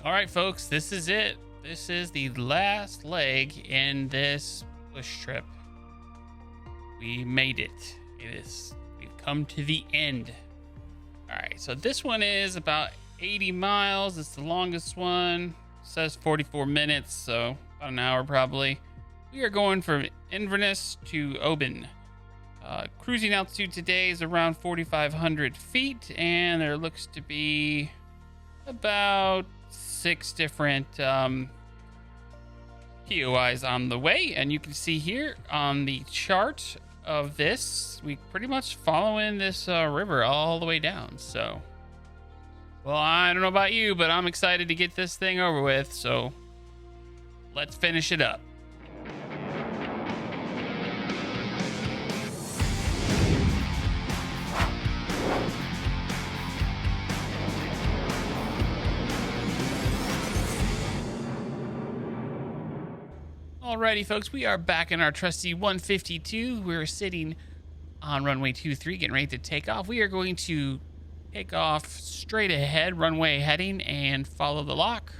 All right, folks, this is it. This is the last leg in this bush trip. We made it. We've come to the end. All right, so this one is about 80 miles. It's the longest one. It says 44 minutes, so about an hour probably. We are going from Inverness to Oban. Cruising altitude today is around 4,500 feet, and there looks to be about 6 different POIs on the way. And you can see here on the chart of this, we pretty much following this river all the way down. So, well, I don't know about you, but I'm excited to get this thing over with. So let's finish it up. Alrighty, folks, we are back in our trusty 152. We're sitting on runway 23, getting ready to take off. We are going to take off straight ahead, runway heading, and follow the lock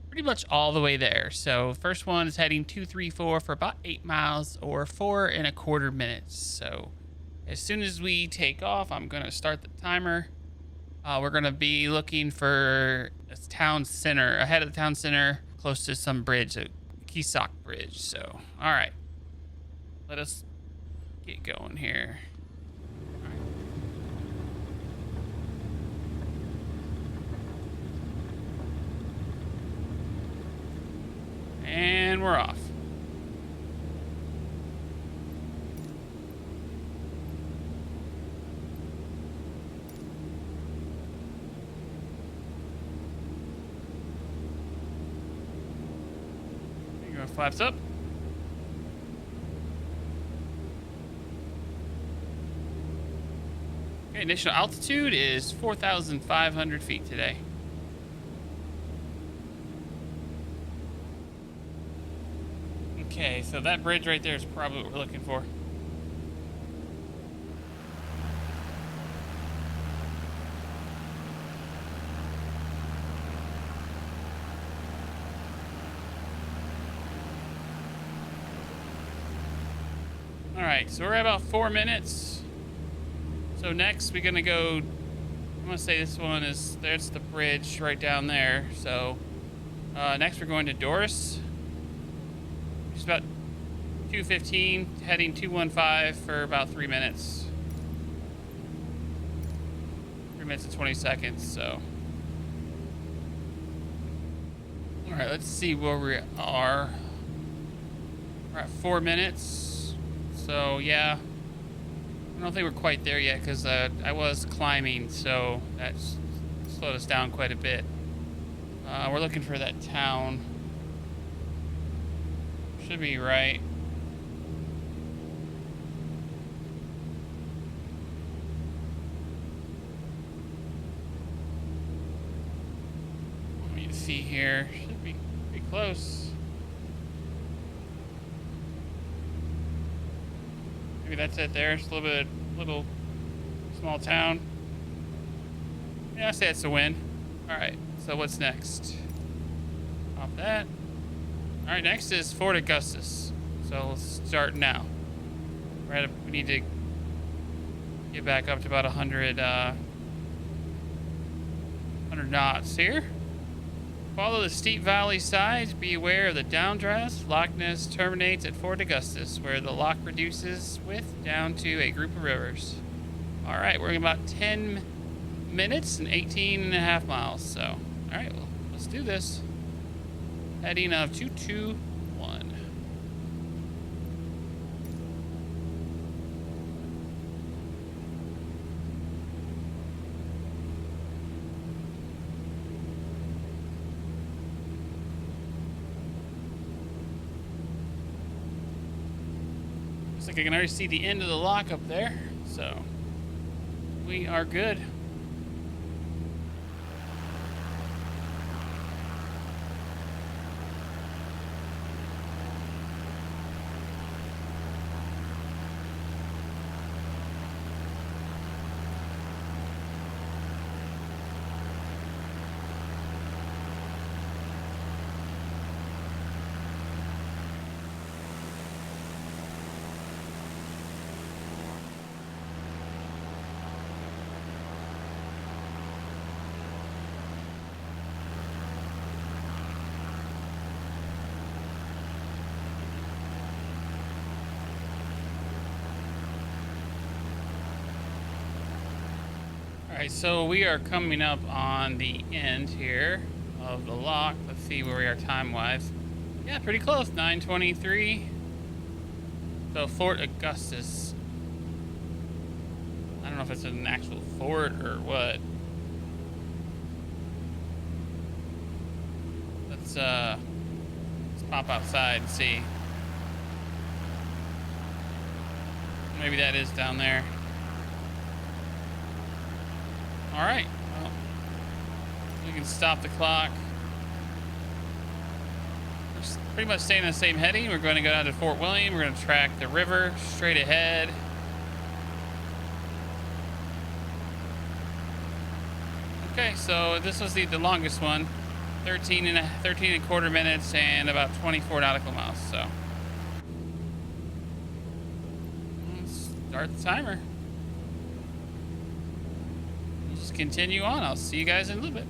pretty much all the way there. So first one is heading 234 for about 8 miles or 4.25 minutes. So as soon as we take off, I'm going to start the timer. We're going to be looking for a town center, ahead of the town center, close to some bridge, Sock Bridge. So, all right, let us get going here. All right. And we're off. Flaps up. Okay, initial altitude is 4,500 feet today. Okay, so that bridge right there is probably what we're looking for. All right, so we're at about 4 minutes. So next we're gonna go, I'm gonna say this one is, there's the bridge right down there. So next we're going to Doris. Just about 2:15, heading 215 for about 3 minutes. 3 minutes and 20 seconds, so. All right, let's see where we are. We're at 4 minutes. So yeah, I don't think we're quite there yet because I was climbing, so that slowed us down quite a bit. We're looking for that town. Should be right. Let me see here. Should be pretty close. Maybe that's it there. It's a little small town. Yeah, I say it's a win. All right, so what's next? Off that. All right, next is Fort Augustus. So let's start now. We need to get back up to about 100 knots here. Follow the steep valley sides. Be aware of the downdrafts. Loch Ness terminates at Fort Augustus, where the loch reduces width down to a group of rivers. All right, we're in about 10 minutes and 18.5 miles. So, all right, well, let's do this. Heading of 221. Looks like I can already see the end of the lock up there, so we are good. Alright, so we are coming up on the end here of the lock. Let's see where we are time-wise. Yeah, pretty close. 9:23. So Fort Augustus. I don't know if it's an actual fort or what. Let's pop outside and see. Maybe that is down there. All right. Well, we can stop the clock. We're pretty much staying on the same heading. We're going to go down to Fort William. We're going to track the river straight ahead. Okay, so this was the longest one. 13 and a quarter minutes and about 24 nautical miles. So let's start the timer. We'll just continue on. I'll see you guys in a little bit.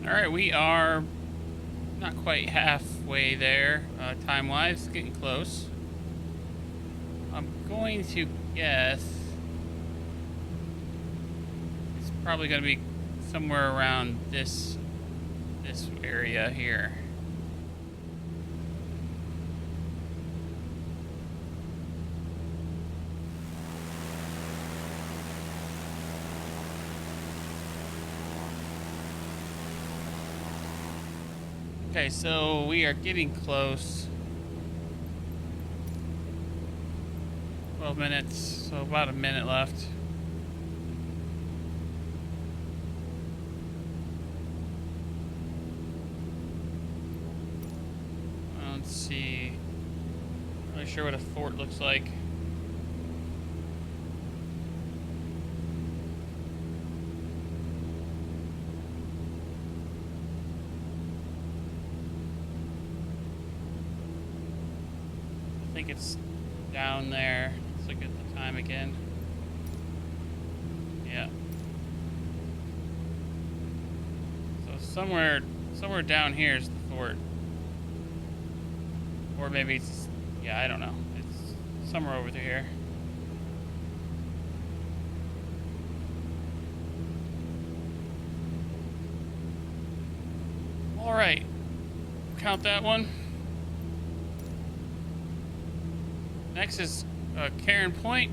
All right, we are not quite halfway there, time-wise, getting close. I'm going to guess it's probably going to be somewhere around this area here. Okay, so we are getting close. 12 minutes, so about a minute left. Let's see. Not really sure what a fort looks like. I think it's down there. Let's look at the time again. Yeah. So somewhere down here is the fort. Or maybe it's, yeah, I don't know. It's somewhere over here. All right. Count that one. Next is Cairn Point,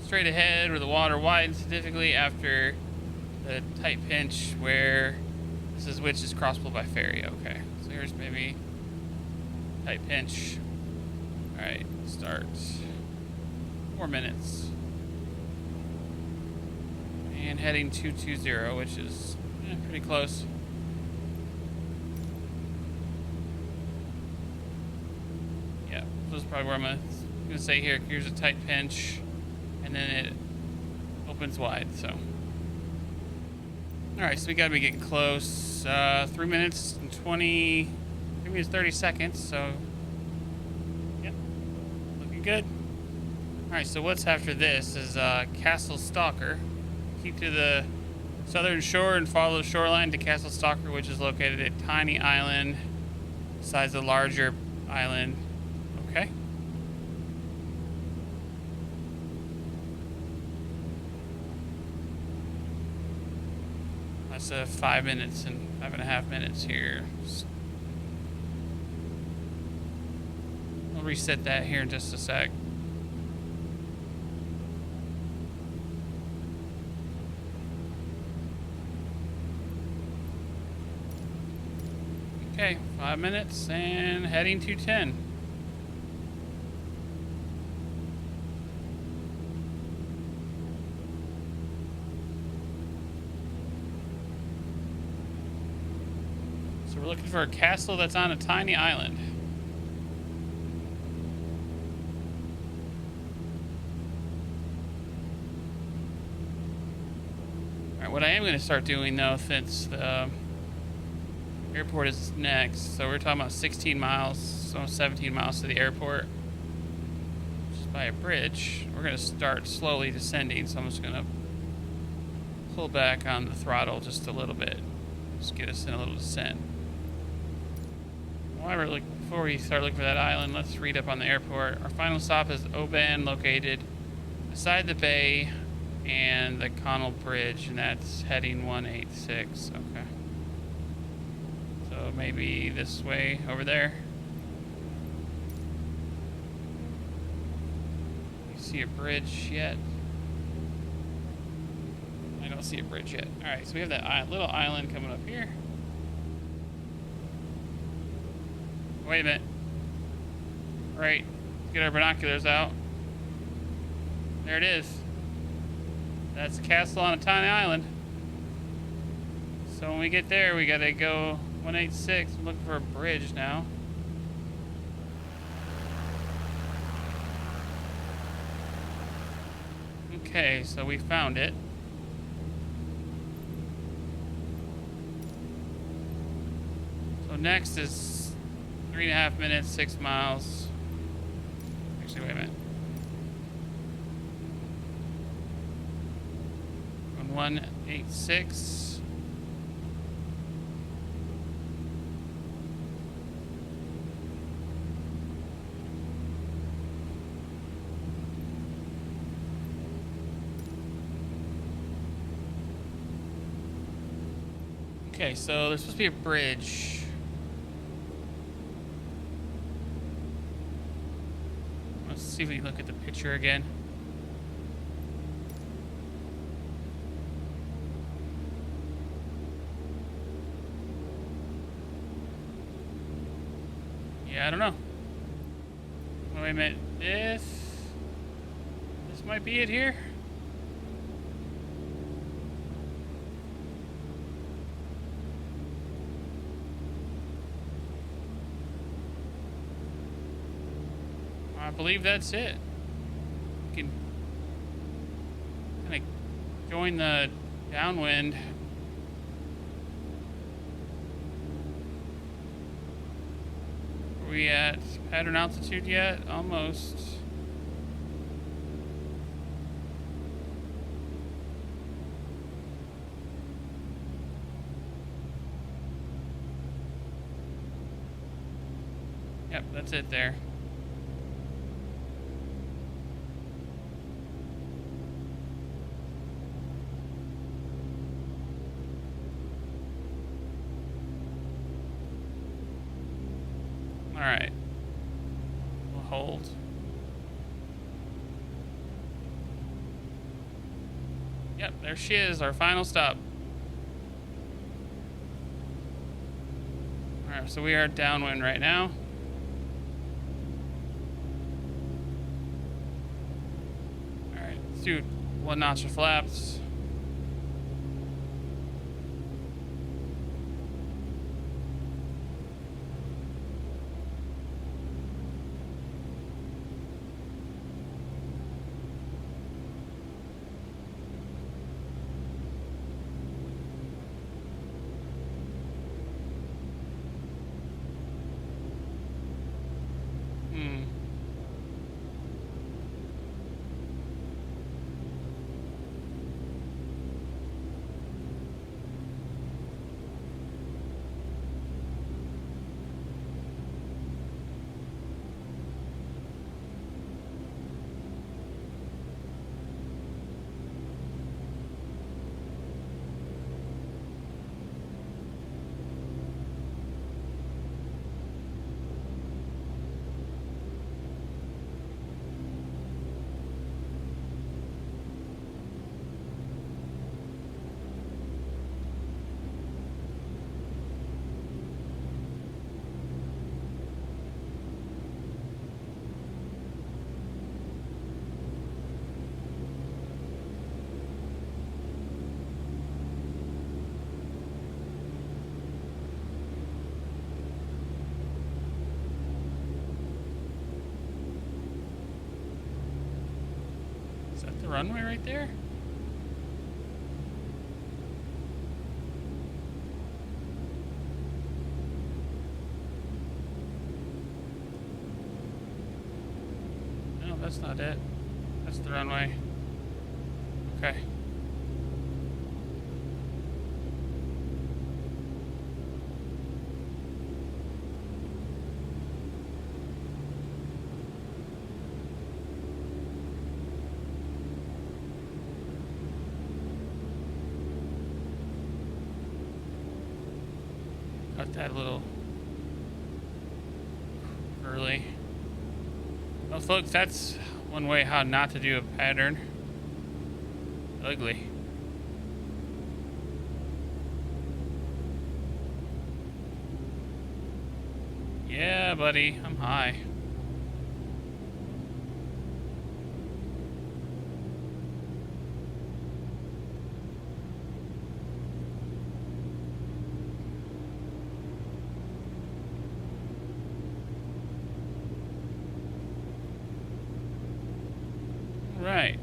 straight ahead where the water widens significantly after the tight pinch where which is crossable by ferry. Okay, so here's maybe tight pinch. All right, start. 4 minutes. And heading 220, which is pretty close. This is probably where I'm gonna say here. Here's a tight pinch, and then it opens wide. So, all right, so we gotta be getting close. 3 minutes and 3 minutes 30 seconds. So, yeah, looking good. All right, so what's after this is Castle Stalker. Keep to the southern shore and follow the shoreline to Castle Stalker, which is located at a tiny island besides the larger island. Okay. That's 5 minutes and 5.5 minutes here. I'll reset that here in just a sec. Okay, 5 minutes and heading to 10. We're looking for a castle that's on a tiny island. All right, what I am going to start doing though, since the airport is next, so we're talking about 16 miles, so 17 miles to the airport. Just by a bridge. We're going to start slowly descending, so I'm just going to pull back on the throttle just a little bit. Just get us in a little descent. Before we start looking for that island, let's read up on the airport. Our final stop is Oban, located beside the bay and the Connell Bridge, and that's heading 186. Okay. So maybe this way over there. You see a bridge yet? I don't see a bridge yet. All right, so we have that little island coming up here. Wait a minute. All right, let's get our binoculars out. There it is. That's a castle on a tiny island. So when we get there, we gotta go 186. I'm looking for a bridge now. Okay, so we found it. So next is 3.5 minutes, 6 miles. Actually, wait a minute. On 186. Okay, so there's supposed to be a bridge. Let's see if we look at the picture again. Yeah, I don't know. Wait a minute. This might be it here. I believe that's it. You can kind of join the downwind. Are we at pattern altitude yet? Almost. Yep, that's it there. All right, we'll hold. Yep, there she is, our final stop. All right, so we are downwind right now. All right, let's do 1 notch of flaps. The runway right there? No, that's not it. That's the runway. Okay. Got that little early. Well, folks, that's one way how not to do a pattern. Ugly. Yeah, buddy, I'm high. Right.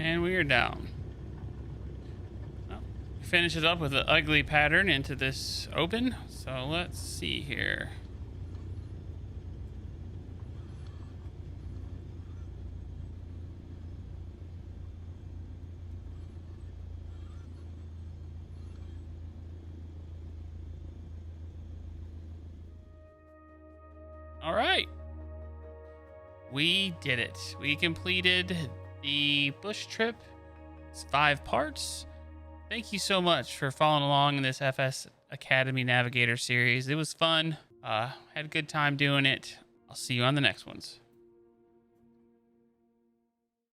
And we are down. Well, finish it up with an ugly pattern into this Oban. So let's see here. All right. We did it. We completed the bush trip. It's 5 parts. Thank you so much for following along in this FS Academy Navigator series. It was fun. Had a good time doing it. I'll see you on the next ones.